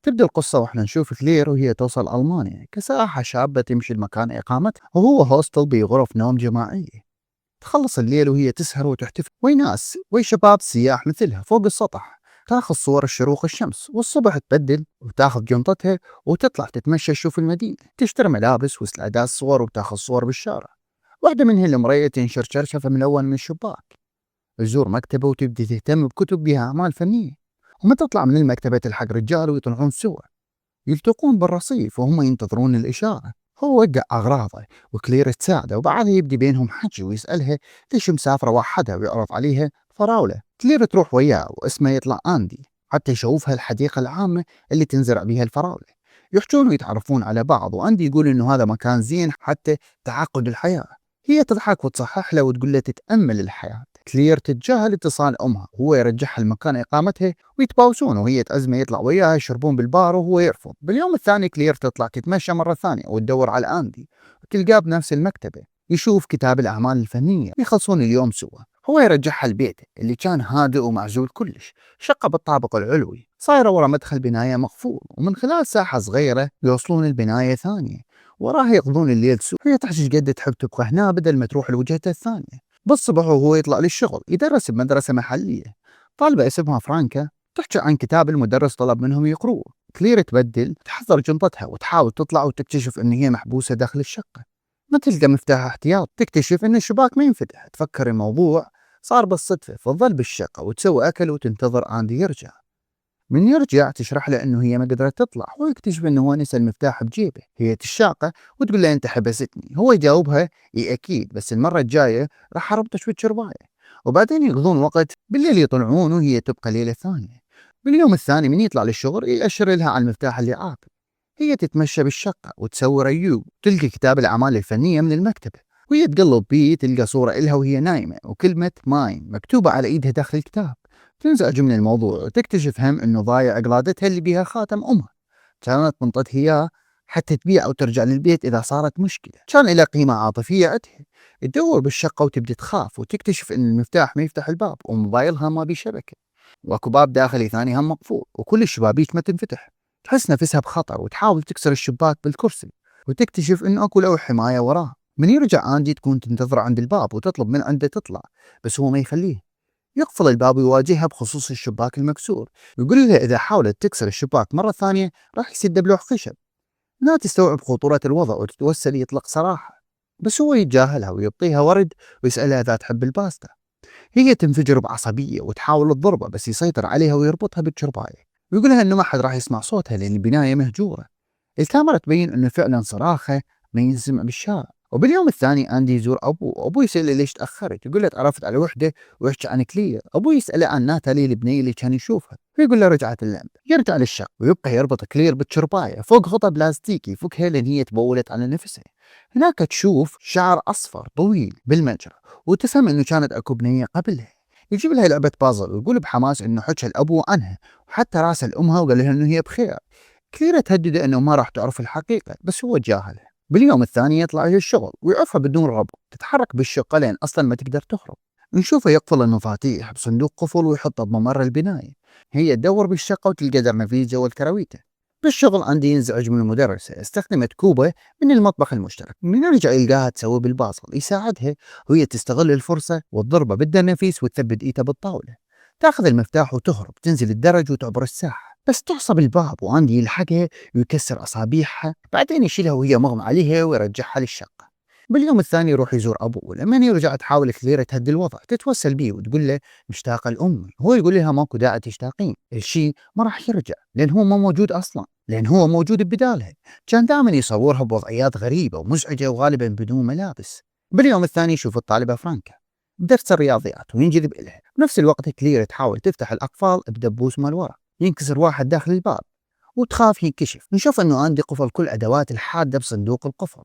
تبدأ القصة واحنا نشوف كلير وهي توصل ألمانيا كسائحة شابة تمشي لمكان إقامتها، وهو هوستل بغرف نوم جماعية. تخلص الليل وهي تسهر وتحتفل وي ناس وي شباب سياح مثلها فوق السطح. تاخذ صور الشروق الشمس، والصبح تبدل وتاخذ جنطتها وتطلع تتمشى تشوف المدينة، تشتري ملابس واستعداد صور وتاخذ صور بالشارع. واحدة منهن المرية تنشر شرشفة ملون من الشباك، تزور مكتبة وتبدي تهتم بكتب بها أعمال فنية. وما تطلع من المكتبة تلحق رجال ويطلعون سوا، يلتقون بالرصيف وهم ينتظرون الإشارة. هو وقع أغراضه وكلير تساعده، وبعدها يبدي بينهم حكي ويسألها ليش مسافرة وحدها، ويعرض عليها فراولة. كلير تروح وياه واسمه يطلع أندي حتى يشوفها الحديقة العامة اللي تنزرع بها الفراولة. يحجون ويتعرفون على بعض، وأندي يقول إنه هذا مكان زين حتى تعقد الحياة. هي تضحك وتصحح له وتقول له تتأمل الحياة. كلير تتجاهل اتصال أمها، هو يرجعها لمكان إقامتها ويتباوسون، وهي تعزمه يطلع وياها يشربون بالبار وهو يرفض. باليوم الثاني كلير تطلع تتمشى مرة ثانية وتدور على أندي، وتلقاه بنفس المكتبة يشوف كتاب الأعمال الفنية. يخلصون اليوم سوا، هو يرجعها لبيته اللي كان هادئ ومعزول كلش، شقة بالطابق العلوي صايرة ورا مدخل بناية مقفول، ومن خلال ساحة صغيرة يوصلون البناية ثانية وراها يقضون الليل سوا. هي تحكي قد تحب تبقى هنا بدل ما تروح لوجهتها الثانية. بالصبح وهو يطلع للشغل يدرس بمدرسة محلية، طالبة اسمها فرانكا تحكي عن كتاب المدرس طلب منهم يقروه. كلير تبدل تحضر جنطتها وتحاول تطلع، وتكتشف ان هي محبوسة داخل الشقة. ما تلقى مفتاح احتياط، تكتشف ان الشباك ما ينفتح. تفكر الموضوع صار بالصدفة، فتظل بالشقة وتسوي اكل وتنتظر اندي يرجع. من يرجع تشرح له انه هي ما قدرت تطلع، ويكتشف انه هو نسى المفتاح بجيبه. هي تشاقه وتقول له انت حبستني. هو يجاوبها اي اكيد، بس المره الجايه راح اربطك بالشربايه. وبعدين يقضون وقت بالليل، يطلعون وهي تبقى ليله ثانيه. باليوم الثاني من يطلع للشغل يأشر لها على المفتاح اللي عاقل. هي تتمشى بالشقه وتصور ايوب، تلقي كتاب الاعمال الفنيه من المكتبه، وهي تقلب بيه تلقى صوره إلها وهي نايمه وكلمه ماين مكتوبه على ايدها داخل الكتاب. تنزعج من الموضوع وتكتشف هم انه ضايع قلادتها اللي بيها خاتم امها، كانت منطتها اياه حتى تبيع او ترجع للبيت اذا صارت مشكله، كان له قيمه عاطفيه عندها. تدور بالشقه وتبدي تخاف، وتكتشف ان المفتاح ما يفتح الباب، وموبايلها ما بيه شبكه، واكو باب داخلي ثاني هم مقفول، وكل الشبابيك ما تنفتح. تحس نفسها بخطر وتحاول تكسر الشباك بالكرسي، وتكتشف انه اكو لوح حمايه وراه. من يرجع اندي تكون تنتظر عند الباب وتطلب من عنده تطلع، بس هو ما يخليه. يقفل الباب ويواجهها بخصوص الشباك المكسور، ويقول لها إذا حاولت تكسر الشباك مرة ثانية راح يسد بلوح خشب. لا تستوعب خطورة الوضع وتتوسل يطلق صراحة، بس هو يتجاهلها ويعطيها ورد ويسألها إذا تحب الباستا. هي تنفجر بعصبية وتحاول تضربه، بس يسيطر عليها ويربطها بالشرباية، ويقولها إنه ما حد راح يسمع صوتها لأن البناية مهجورة. الكاميرا تبين إنه فعلا صراخه ما ينسمع بالشارع. وباليوم الثاني أندي يزور أبوه يسأله ليش تأخرت، يقول له تعرفت على وحدة ويحكي عن كلير. أبوه يسأله عن ناتالي البنية اللي كان يشوفها، فيقول له رجعت اللعبة. يرجع للشق ويبقى يربط كلير بالشرباية فوق غطاء بلاستيكي يفكها لأن هي تبولت على نفسها. هناك تشوف شعر أصفر طويل بالمجرى، وتفهم إنه كانت أكو بنية قبلها. يجيب لها لعبة بازل ويقول بحماس إنه حكى الأبو عنها، وحتى راسل أمها وقال لها إنه هي بخير. كليرة تهدده انه ما راح تعرف الحقيقة، بس هو تجاهلها. باليوم الثاني يطلع للشغل ويعرفها بدون ربط، تتحرك بالشقة لين اصلا ما تقدر تهرب. نشوفه يقفل المفاتيح بصندوق قفل ويحطه بممر البناية. هي تدور بالشقة وتلقى درنفيزة والكراويته. بالشغل عندي ينزعج من المدرسة، استخدمت كوبة من المطبخ المشترك. من يرجع يلقاها تسوي بالباصل يساعدها، وهي تستغل الفرصة وتضربه بالدرنفيس وتثبت ايده بالطاولة. تاخذ المفتاح وتهرب، تنزل الدرج وتعبر الساحة، بس تعصب الباب وأندي يلحقها ويكسر أصابعها. بعدين يشيلها وهي مغمى عليها ويرجعها للشقة. باليوم الثاني يروح يزور أبوه. لما يرجع تحاول كثيرة تهدي الوضع، تتوسل بيه وتقول له مشتاقة لأمي. هو يقول لها ماكو داعي تشتاقين، الشيء ما راح يرجع لأن هو ما موجود أصلا، لأن هو موجود ببدالها. كان دائما يصورها بوضعيات غريبة ومزعجة وغالبا بدون ملابس. باليوم الثاني يشوف الطالبة فرانكا بدرس الرياضيات وينجذب إليها. بنفس الوقت كلير تحاول تفتح الأقفال بدبوس مال ورا، ينكسر واحد داخل الباب وتخاف ينكشف. نشوف انه اندي قفل كل ادوات الحاده بصندوق القفل،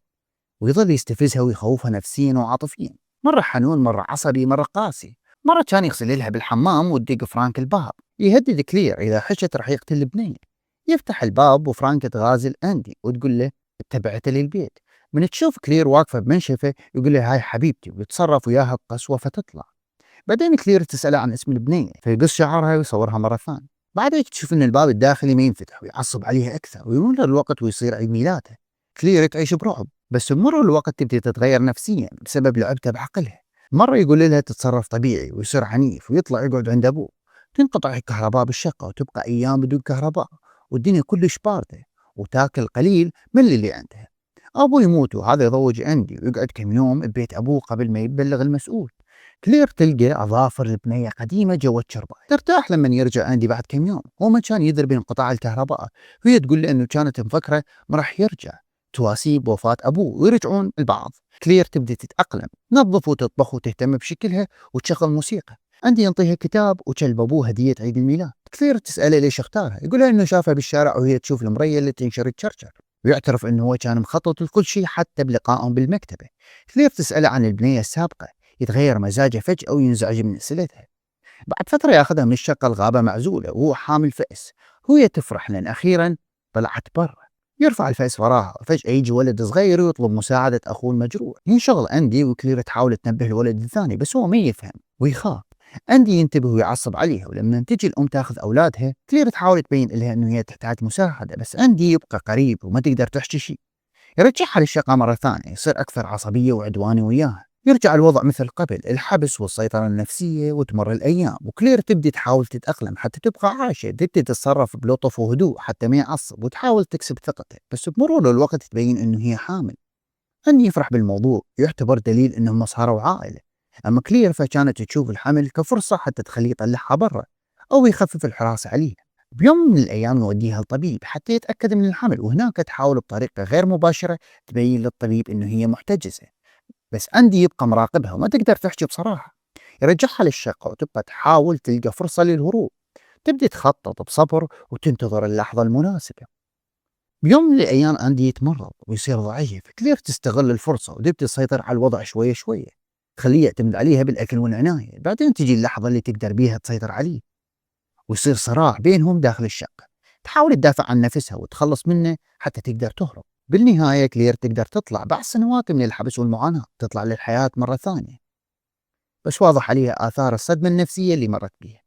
ويظل يستفزها ويخوفها نفسيا وعاطفيا. مره حنون، مره عصبي، مره قاسي. مره كان يغسل لها بالحمام وتدق فرانك الباب، يهدد كلير اذا حشت رح يقتل البنيه. يفتح الباب وفرانك تغازل اندي وتقول له اتبعته للبيت. من تشوف كلير واقفه بمنشفه يقول له هاي حبيبتي، ويتصرف وياها بقسوه فتطلع. بعدين كلير تسأله عن اسم البنية، فيقص شعرها ويصورها مرة ثانية. بعدها تشوف إن الباب الداخلي ما ينفتح ويعصب عليها أكثر، ويمر الوقت ويصير عيد ميلادها. كلير تعيش برعب، بس بمرور الوقت تبدي تتغير نفسيا بسبب لعبتها بعقلها. مرة يقول لها تتصرف طبيعي ويصير عنيف ويطلع يقعد عند أبوه. تنقطع الكهرباء بالشقة وتبقى أيام بدون كهرباء، والدنيا كلش باردة، وتاكل قليل من اللي عندها. أبوه يموت وهذا يضوج عندي ويقعد كم يوم ببيت أبوه قبل ما يبلغ المسؤول. كلير تلقى أظافر البنية قديمة جوا الشرباية. ترتاح لما يرجع عندي بعد كم يوم، هو ما كان يدري بانقطاع الكهرباء. وهي تقول له إنه كانت مفكرة ما راح يرجع، تواسيب وفاة أبوه ويرجعون البعض. كلير تبدأ تتأقلم، تنظف وتطبخ وتهتم بشكلها وتشغل موسيقى. عندي ينطيها كتاب وكلب أبوه هدية عيد الميلاد. كلير تسأله ليش اختارها، يقولها إنه شافها بالشارع وهي تشوف المرية اللي تنشر تشرشر، ويعترف إنه هو كان مخطط لكل شيء حتى بلقائهم بالمكتبة. كلير تسأله عن البنية السابقة، يتغير مزاجه فجأة وينزعج من أسئلتها. بعد فترة ياخذها من الشقة الغابة معزولة وهو حامل فأس. وهي تفرح لأن أخيرا طلعت برا. يرفع الفأس وراها، وفجأة يجي ولد صغير ويطلب مساعدة أخوه المجروح. ينشغل أندي وكلير تحاول تنبه الولد الثاني بس هو ما يفهم ويخاف. أندي ينتبه ويعصب عليها، ولما تجي الأم تاخذ أولادها كلير تحاول تبين لها أنه هي تحتاج مساعدة، بس أندي يبقى قريب وما تقدر تحكي شيء. يرجعها للشقة مرة ثانية، يصير أكثر عصبية وعدواني وياها. يرجع الوضع مثل قبل، الحبس والسيطرة النفسية، وتمر الأيام وكلير تبدي تحاول تتأقلم حتى تبقى عايشة. تبدي تتصرف بلطف وهدوء حتى ما يعصب، وتحاول تكسب ثقته، بس بمرور الوقت تبين إنه هي حامل. أني يفرح بالموضوع يعتبر دليل إنهم صاروا عائلة. أما كلير فكانت تشوف الحمل كفرصة حتى تخليه يطلعها برا أو يخفف الحراسة عليها. بيوم من الأيام يوديها للطبيب حتى يتأكد من الحمل، وهناك تحاول بطريقة غير مباشرة تبين للطبيب إنه هي محتجزة، بس أندي يبقى مراقبها وما تقدر تحكي بصراحة. يرجعها للشقة وتبقى تحاول تلقى فرصة للهروب. تبدي تخطط بصبر وتنتظر اللحظة المناسبة. بيوم من الأيام أندي يتمرض ويصير ضعيف. كلير تستغل الفرصة وتبدي تسيطر على الوضع شوية شوية، تخليه يعتمد عليها بالأكل والعناية. بعدين تجي اللحظة اللي تقدر بيها تسيطر عليه، ويصير صراع بينهم داخل الشقة. تحاول تدافع عن نفسها وتخلص منه حتى تقدر تهرب. بالنهاية كلير تقدر تطلع بعد سنوات من الحبس والمعاناة، تطلع للحياة مرة ثانية، بس واضح عليها آثار الصدمة النفسية اللي مرت بيها.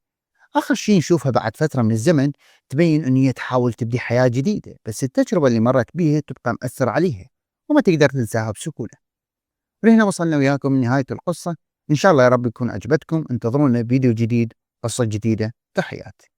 آخر شيء نشوفها بعد فترة من الزمن تبين أن هي تحاول تبدي حياة جديدة، بس التجربة اللي مرت بيها تبقى مأثر عليها وما تقدر تنساها بسهولة. ولهنا وصلنا وياكم من نهاية القصة. إن شاء الله يا رب يكون عجبتكم. انتظرونا فيديو جديد، قصة جديدة. تحياتي.